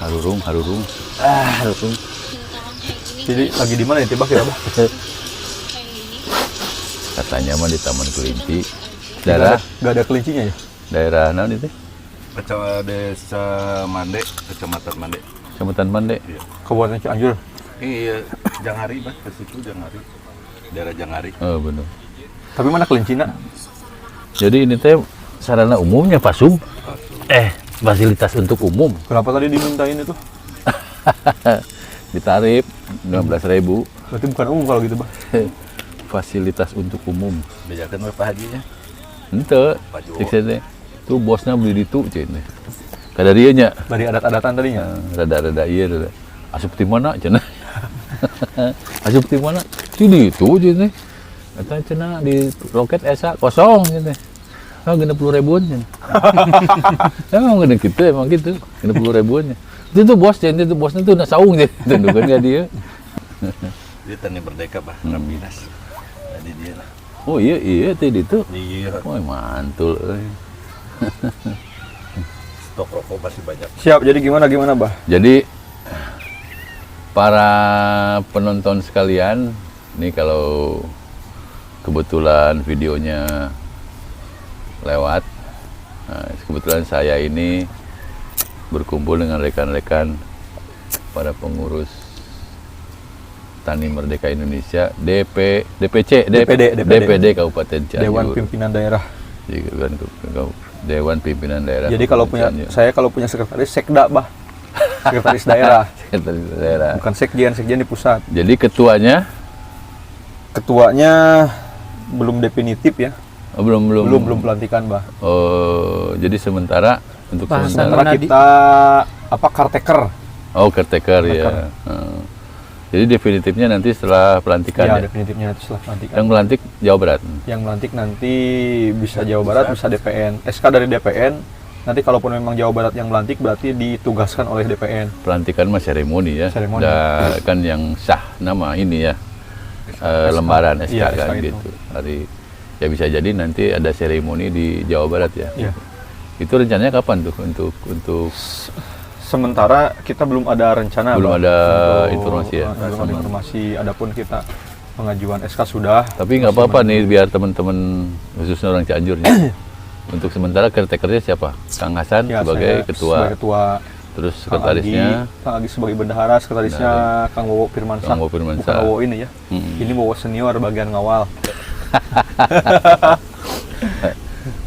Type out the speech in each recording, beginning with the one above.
Harurung. Harurung. Jadi lagi di mana ya Bah kira Bah? Katanya mah di Taman Kelinci. Daerah Gak ada kelincinya ya? daerah naon itu? Desa Mande, Kecamatan Mande. Kecamatan Mande. Iya. Kabupaten Cianjur. Iya, Janghari, Bah, ke situ Janghari. Daerah Janghari. Oh, benar. Tapi mana kelincinya? Jadi ini teh sarana umumnya Pasum. Fasilitas untuk umum. Kenapa tadi dimintain itu? Ditarif 16.000. Berarti bukan umum kalau gitu Bah. Fasilitas untuk umum. Bejakan berapa hajinya? Ente, Pak Jowo. cek saya teh. Tuh bosnya beli itu cina. Kada dia nya. Dari adat-adatan tadinya. Rada-rada iya rada. Asup di mana cina? Asup di mana? Di itu cina. Kata cina di loket esa kosong cina. Ah 60.000-an cina. Emang gede gitu, emang gitu. 60.000-an. Itu tuh bos cina, itu bosnya tuh nak saung cina. Tentukan gak dia. Dia Tani Merdeka, Bah, Rambinas. Tadi dia lah. Oh iya tadi itu. Iya, Oh mantul. stok rokok masih banyak. Siap, jadi gimana Bah? Jadi para penonton sekalian, nih kalau kebetulan videonya lewat, nah, kebetulan saya ini berkumpul dengan rekan-rekan para pengurus Tani Merdeka Indonesia DPD Kabupaten Cianjur. Dewan Pimpinan Daerah. Dewan Pimpinan Daerah. Jadi kalau punya Cianjur. saya kalau punya sekretaris sekda Bah. Sekretaris daerah. Sekretaris daerah. Bukan sekjen di pusat. Jadi ketuanya Ketuanya belum definitif ya. belum. Pelantikan Bah. Oh, jadi sementara untuk Bahasan sementara. Sementara kita caretaker. Oh, caretaker ya. Jadi definitifnya nanti setelah pelantikan Ya, ya. definitifnya nanti setelah pelantikan. Yang melantik Jawa Barat. Yang melantik nanti bisa Jawa Barat, bisa DPN. SK dari DPN. Nanti kalaupun memang Jawa Barat yang melantik berarti ditugaskan oleh DPN. Pelantikan mah seremoni ya. Seremoni. Dan kan yang sah nama ini ya. Lembaran SK Iya, kan SK itu. gitu. Hari ya bisa jadi nanti ada seremoni di Jawa Barat ya. Iya. Itu rencananya kapan tuh untuk Sementara kita belum ada rencana. Belum Bang, ada untuk- informasi ya? Belum ada informasi. Adapun kita pengajuan SK sudah. tapi nggak apa-apa nih biar teman-teman khususnya orang Cianjur nih. Untuk sementara caretakernya siapa? Kang Hasan Ya, sebagai saya ketua. Sebagai ketua. Terus Kang sekretarisnya Agi sebagai bendahara, sekretarisnya Kang Wowo Firmansyah. Kang Wowo Firmansyah. Bukan Wowo ini ya. Ini Wowo senior bagian ngawal.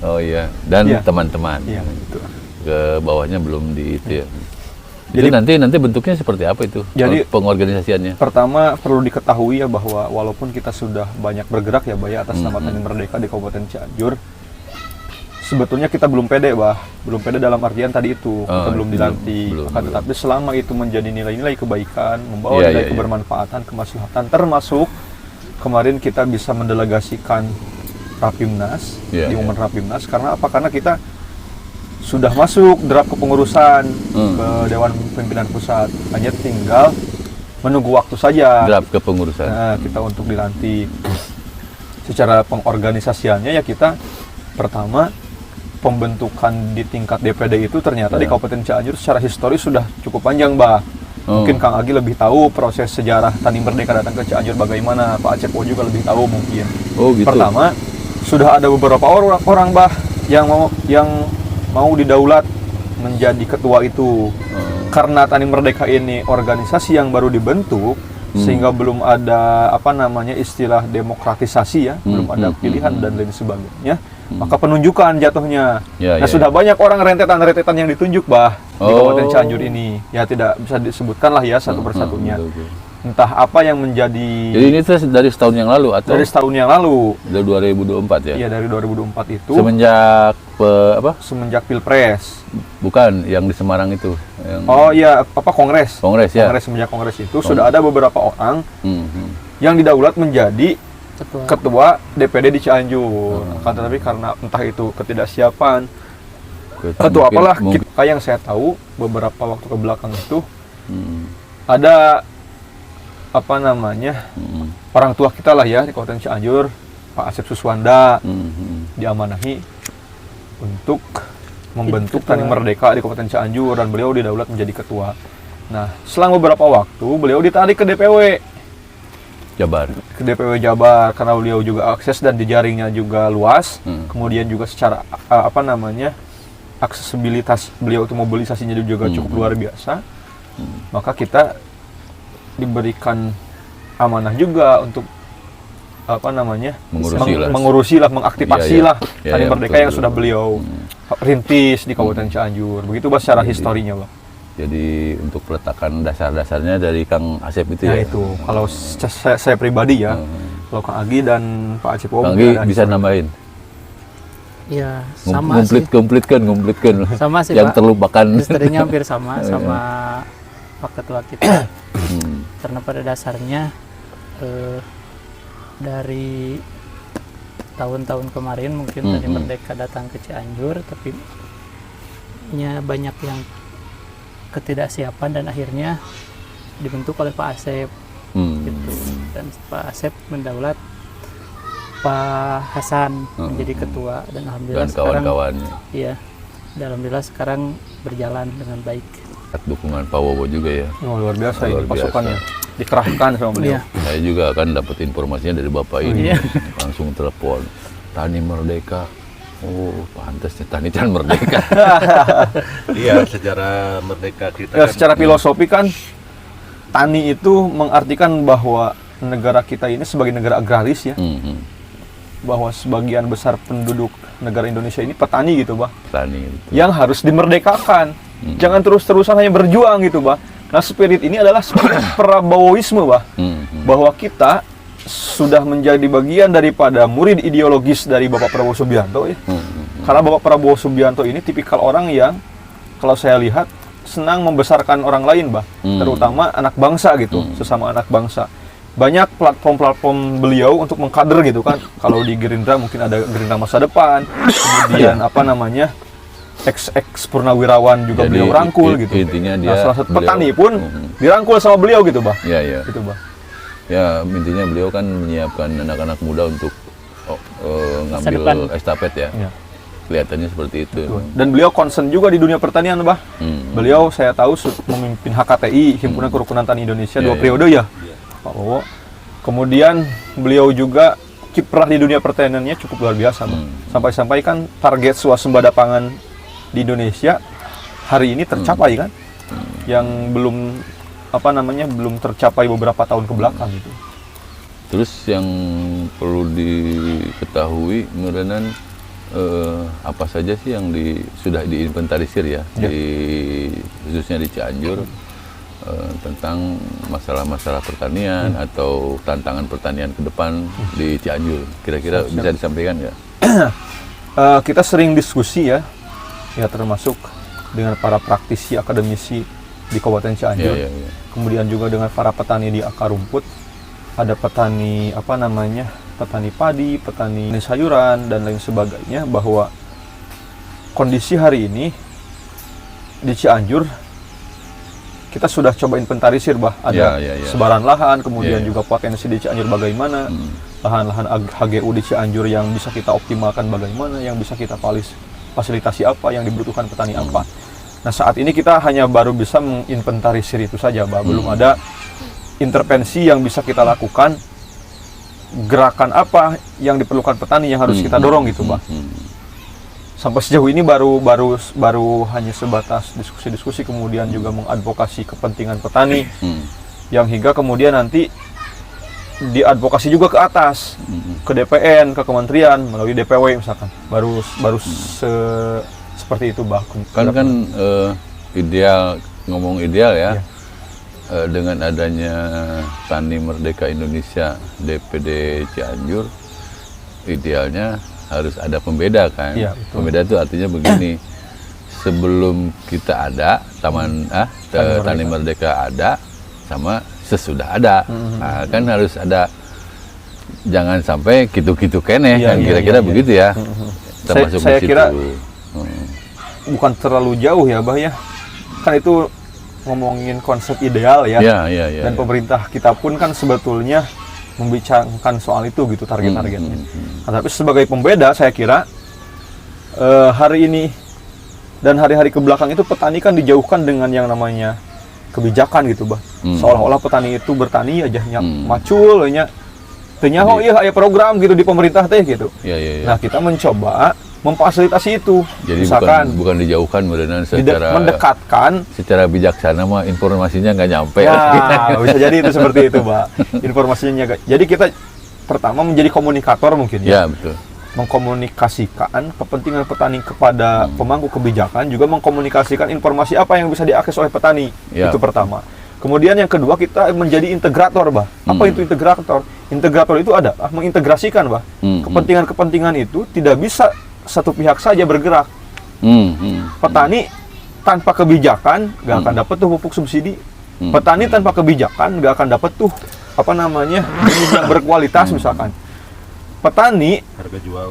oh iya dan Iya. teman-teman Iya, gitu. ke bawahnya belum di itu ya. Jadi- Jadi nanti bentuknya seperti apa itu? Jadi- pengorganisasiannya. Pertama perlu diketahui ya bahwa walaupun kita sudah banyak bergerak ya Bah ya atas nama Tani Merdeka di Kabupaten Cianjur, sebetulnya kita belum pede Bah, belum pede dalam artian tadi itu kita belum dilantik. belum. Tetapi selama itu menjadi nilai-nilai kebaikan, membawa Iya, nilai iya, kebermanfaatan, kemaslahatan, termasuk kemarin kita bisa mendelegasikan Rapimnas Iya, di momen Rapimnas karena apa? Karena kita sudah masuk draft kepengurusan ke Dewan Pimpinan Pusat, hanya tinggal menunggu waktu saja. Draft kepengurusan. Nah, kita untuk dilantik. Secara pengorganisasiannya ya kita pertama pembentukan di tingkat DPD itu ternyata di Kabupaten Cianjur secara historis sudah cukup panjang, Bah. Mungkin Kang Agi lebih tahu proses sejarah Tani Merdeka datang ke Cianjur bagaimana, Pak Acep juga lebih tahu mungkin. Oh gitu. Pertama, sudah ada beberapa orang Bah yang mau didaulat menjadi ketua itu. Karena Tani Merdeka ini organisasi yang baru dibentuk sehingga belum ada istilah demokratisasi ya, belum ada pilihan dan lain sebagainya. Maka penunjukan jatuhnya. Ya, nah, ya, sudah banyak orang rentetan yang ditunjuk, Bah, di Oh. Kabupaten Cianjur ini. Ya tidak bisa disebutkan lah ya satu persatunya. Betul. Entah apa yang menjadi Jadi ini tuh dari setahun yang lalu atau dari setahun yang lalu. dari 2024 ya? Iya, dari 2024 itu. Semenjak Semenjak Pilpres. bukan yang di Semarang itu. Yang Oh iya, Kongres. Kongres ya. Semenjak Kongres itu sudah ada beberapa orang Mhm. yang didaulat menjadi Ketua. ketua DPD di Cianjur. Kan tetapi karena entah itu ketidaksiapan atau Mungkin- apalah, mungkin- kayak yang saya tahu beberapa waktu ke belakang itu Mhm. ada Mhm. orang tua kita lah ya di Kabupaten Cianjur, Pak Asep Suswanda Mhm. diamanahi untuk membentuk ketua. Tani Merdeka di Kabupaten Cianjur dan beliau didaulat menjadi ketua. Nah, selang beberapa waktu beliau ditarik ke DPW Jabar. Karena beliau juga akses dan jejaringnya juga luas. Kemudian juga secara aksesibilitas beliau itu mobilisasinya juga cukup luar biasa. Maka kita diberikan amanah juga untuk mengurusi lah, mengaktifasi lah Tani Merdeka yang sudah beliau rintis di Kabupaten Cianjur. Begitu Bah secara historinya, Bah. Jadi untuk peletakan dasar-dasarnya dari Kang Asep itu ya. Itu kalau saya pribadi ya. Kalau Kang Agi dan Pak Acep Kang Agi bisa nambahin. Ya, sama sih. Komplitkan. Sama sih, yang Pak. terlupakan. Historinya hampir sama Pak Ketua kita. Karena pada dasarnya dari tahun-tahun kemarin mungkin Tani Merdeka datang ke Cianjur, tapi banyak yang ketidaksiapan dan akhirnya dibentuk oleh Pak Asep gitu. Dan Pak Asep mendaulat Pak Hasan menjadi ketua dan alhamdulillah dan kawan-kawannya. Iya, dan alhamdulillah sekarang berjalan dengan baik. Dukungan Pak Wowo juga ya. Luar biasa ini Luar biasa. pasukannya dikerahkan sama beliau. Iya. Saya juga akan dapat informasinya dari Bapak ini. Iya. Langsung telepon Tani Merdeka. Oh, pantas nih Tani Can Merdeka. Iya, secara merdeka kita Ya, secara filosofi kan tani itu mengartikan bahwa negara kita ini sebagai negara agraris ya. Bahwa sebagian besar penduduk negara Indonesia ini petani gitu, Bah. Tani itu. Yang harus dimerdekakan. Jangan terus-terusan hanya berjuang gitu, Bah. Nah, spirit ini adalah spirit Prabowoisme, Bah. Bahwa kita sudah menjadi bagian daripada murid ideologis dari Bapak Prabowo Subianto ya. Karena Bapak Prabowo Subianto ini tipikal orang yang kalau saya lihat senang membesarkan orang lain, Bah. Terutama anak bangsa gitu, sesama anak bangsa. Banyak platform-platform beliau untuk mengkader gitu kan. Kalau di Gerindra mungkin ada Gerindra Masa Depan, kemudian ex Purnawirawan juga Jadi, beliau rangkul gitu. Intinya dia Nah, salah satu beliau- petani pun dirangkul sama beliau gitu, Bah. Iya. Gitu, Bah. Ya, intinya beliau kan menyiapkan anak-anak muda untuk Masa ngambil depan. estafet ya. Ya. Kelihatannya seperti itu. Dan beliau concern juga di dunia pertanian, Bah. Beliau saya tahu memimpin HKTI, Himpunan Kerukunan Tani Indonesia, 2 periode ya, Pak Wowo. Kemudian beliau juga kiprah di dunia pertaniannya cukup luar biasa, Bah. Sampai-sampai kan target swasembada pangan di Indonesia hari ini tercapai kan, yang belum belum tercapai beberapa tahun ke belakang gitu. Terus yang perlu diketahui Nuranan, apa saja sih yang sudah diinventarisir ya, khususnya di Cianjur, tentang masalah-masalah pertanian atau tantangan pertanian ke depan di Cianjur. Kira-kira bisa disampaikan nggak? Kita sering diskusi ya termasuk dengan para praktisi akademisi di Kabupaten Cianjur. Iya. Kemudian juga dengan para petani di akar rumput. Ada petani petani padi, petani sayuran dan lain sebagainya, bahwa kondisi hari ini di Cianjur kita sudah coba inventarisir, Bah. Ada sebaran lahan, kemudian juga potensi di Cianjur bagaimana, lahan-lahan HGU di Cianjur yang bisa kita optimalkan bagaimana, yang bisa kita fasilitasi apa, yang dibutuhkan petani apa. Nah, saat ini kita hanya baru bisa menginventarisir itu saja, Bah. Belum ada intervensi yang bisa kita lakukan, gerakan apa yang diperlukan petani yang harus kita dorong gitu, Bah. Sampai sejauh ini baru hanya sebatas diskusi-diskusi, kemudian juga mengadvokasi kepentingan petani, yang hingga kemudian nanti diadvokasi juga ke atas, ke DPN, ke kementerian melalui DPW misalkan. Baru seperti itu, Bah. Kan ngomong ideal ya. Dengan adanya Tani Merdeka Indonesia DPD Cianjur, idealnya harus ada pembeda kan. Iya, Pembeda itu artinya begini, sebelum kita ada Tani Merdeka ada sama sesudah ada. Nah, kan harus ada, jangan sampai gitu-gitu keneh kan, kira-kira begitu ya. Termasuk Saya di situ. kira bukan terlalu jauh ya, Bah ya. Kan itu ngomongin konsep ideal ya. Dan pemerintah kita pun kan sebetulnya membicarakan soal itu gitu, target-targetnya. Nah, tapi sebagai pembeda saya kira hari ini dan hari-hari ke belakang itu petani kan dijauhkan dengan yang namanya kebijakan gitu bah. Seolah-olah petani itu bertani aja macul nya. Ternyaho iya aya program gitu di pemerintah teh gitu. Iya. Nah, kita mencoba memfasilitasi itu. Jadi misalkan bukan dijauhkan beneran secara mendekatkan secara bijaksana mah informasinya nggak nyampe. ya, bisa jadi itu seperti itu, Pak. Informasinya jadi kita pertama menjadi komunikator mungkin ya. Ya, betul. Mengkomunikasikan kepentingan petani kepada pemangku kebijakan, juga mengkomunikasikan informasi apa yang bisa diakses oleh petani. Ya. Itu pertama. Kemudian yang kedua, kita menjadi integrator, Bah. Apa itu integrator? Integrator itu adalah mengintegrasikan, Bah. Kepentingan-kepentingan itu tidak bisa satu pihak saja bergerak. Petani tanpa kebijakan nggak akan dapat tuh pupuk subsidi. Petani tanpa kebijakan nggak akan dapat tuh apa namanya yang berkualitas misalkan. Petani Harga jual.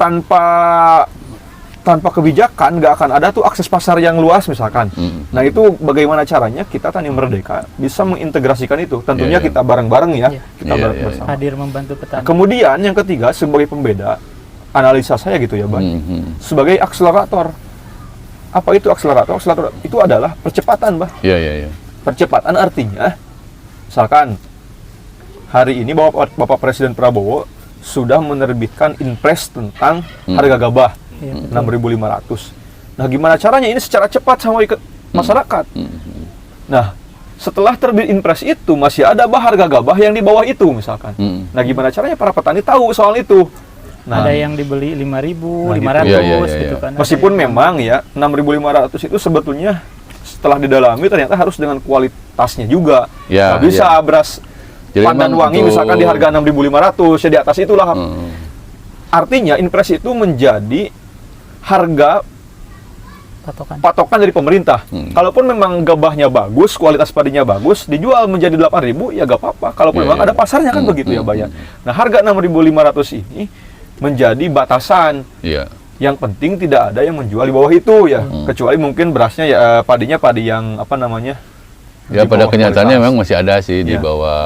tanpa kebijakan nggak akan ada tuh akses pasar yang luas misalkan. Nah, itu bagaimana caranya kita Tani Merdeka bisa mengintegrasikan itu. Tentunya kita bareng-bareng ya, kita bareng bersama. Hadir membantu petani. Kemudian yang ketiga, sebagai pembeda, analisa saya gitu ya, Bang. Sebagai akselerator. Apa itu akselerator? Akselerator itu adalah percepatan, Bang. Iya. Percepatan artinya, misalkan hari ini Bapak Presiden Prabowo sudah menerbitkan impres tentang harga gabah 6.500. Nah, gimana caranya ini secara cepat sampai ke masyarakat? Nah, setelah terbit impres itu masih ada harga gabah yang di bawah itu misalkan. Nah, gimana caranya para petani tahu soal itu? Nah, ada yang dibeli 5.500 Iya. gitu kan. Meskipun memang ya 6.500 itu sebetulnya setelah didalami ternyata harus dengan kualitasnya juga. Ya, nggak bisa beras Jadi pandan emang wangi untuk- misalkan di harga 6.500 ya di atas itulah. Artinya impres itu menjadi harga patokan dari pemerintah. Kalaupun memang gabahnya bagus, kualitas padinya bagus, dijual menjadi 8.000 ya gak apa-apa. Kalaupun memang ada pasarnya kan begitu ya, Bayan. Nah, harga 6.500 ini menjadi batasan. Iya. Yang penting tidak ada yang menjual di bawah itu ya. Kecuali mungkin berasnya ya padinya padi yang apa namanya? Ya, di pada bawah kenyataannya kualitas. memang masih ada sih di Iya. bawah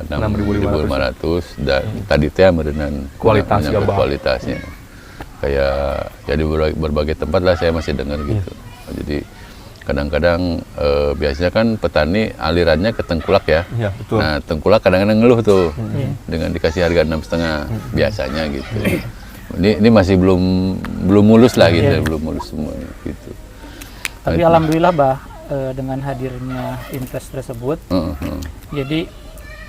6.500 dan tadi teh merenang Kualitas menyangkut gabah. kualitasnya. Kayak ya di berbagai tempat lah saya masih dengar gitu. Jadi kadang-kadang biasanya kan petani alirannya ke Tengkulak ya. Iya, betul. Nah, Tengkulak kadang-kadang ngeluh tuh dengan dikasih harga 6,5 biasanya gitu. Ini masih belum mulus lah gitu, belum mulus semuanya gitu. Tapi alhamdulillah dengan hadirnya impres tersebut, jadi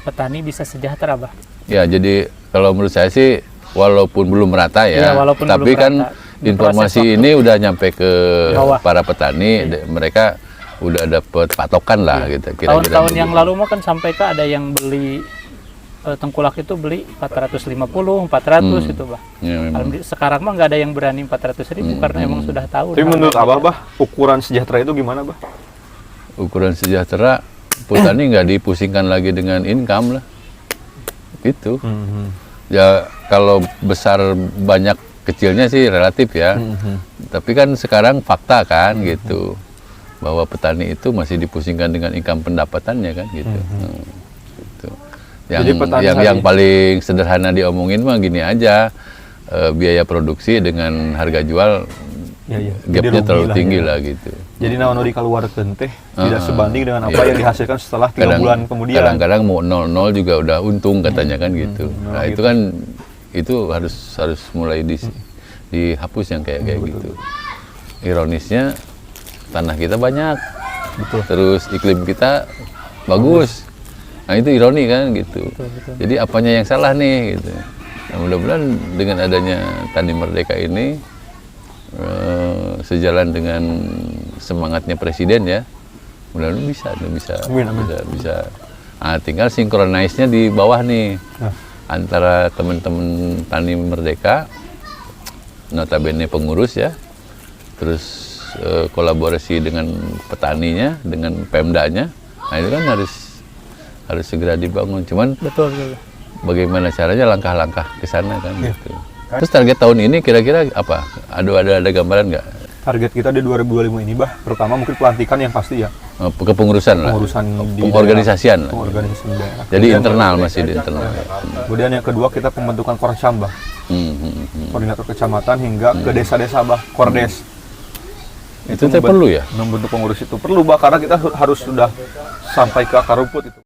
petani bisa sejahtera, Bah. Ya, jadi kalau menurut saya sih walaupun belum merata ya, Iya, walaupun tapi belum kan merata. informasi Proses ini udah nyampe ke bawah. para petani, mereka udah dapet patokan lah gitu. Tahun-tahun yang lalu mah kan sampai ke ada yang beli Tengkulak itu beli 450, 400 gitu, Bah. Ya, memang. Alhamdulillah, sekarang mah nggak ada yang berani 400.000 karena emang sudah tahu. Tapi menurut Abah, Bah, ukuran sejahtera itu gimana, Bah? Ukuran sejahtera petani nggak dipusingkan lagi dengan income lah, gitu. Ya kalau besar banyak kecilnya sih relatif ya, tapi kan sekarang fakta kan gitu bahwa petani itu masih dipusingkan dengan income pendapatannya kan gitu. Gitu. Jadi petani Yang paling sederhana diomongin mah gini aja, biaya produksi dengan harga jual gapnya terlalu tinggi lah gitu. Jadi naon dikeluarkeun teh tidak sebanding dengan apa yang dihasilkan setelah 3 bulan kemudian. Kadang-kadang mau 0-0 juga udah untung katanya kan gitu. Nah, itu kan itu harus mulai dihapus yang kayak gitu. Ironisnya tanah kita banyak. Betul. Terus iklim kita bagus. Nah, itu ironi kan gitu. Jadi apanya yang salah nih gitu. Nah, mudah-mudahan dengan adanya Tani Merdeka ini sejalan dengan semangatnya presiden ya, mudah-mudahan bisa. Nah, tinggal sinkronisnya di bawah nih antara teman-teman Tani Merdeka, notabene pengurus ya, terus kolaborasi dengan petaninya, dengan Pemdanya. Nah, itu kan harus segera dibangun. Cuman Betul. bagaimana caranya langkah-langkah ke sana kan gitu. Terus target tahun ini kira-kira apa? Ada gambaran nggak? Target kita di 2025 ini, Bah, pertama mungkin pelantikan yang pasti ya. Kepengurusan lah. Pengurusan di Pengorganisasian lah. Pengorganisasian daerah. Jadi internal masih di internal. Kemudian yang kedua kita pembentukan Korsam, Bah. Koordinator kecamatan hingga ke desa-desa, Bah, Kordes. Itu teh perlu ya? Membentuk pengurus itu perlu, Bah, karena kita harus sudah sampai ke akar rumput itu.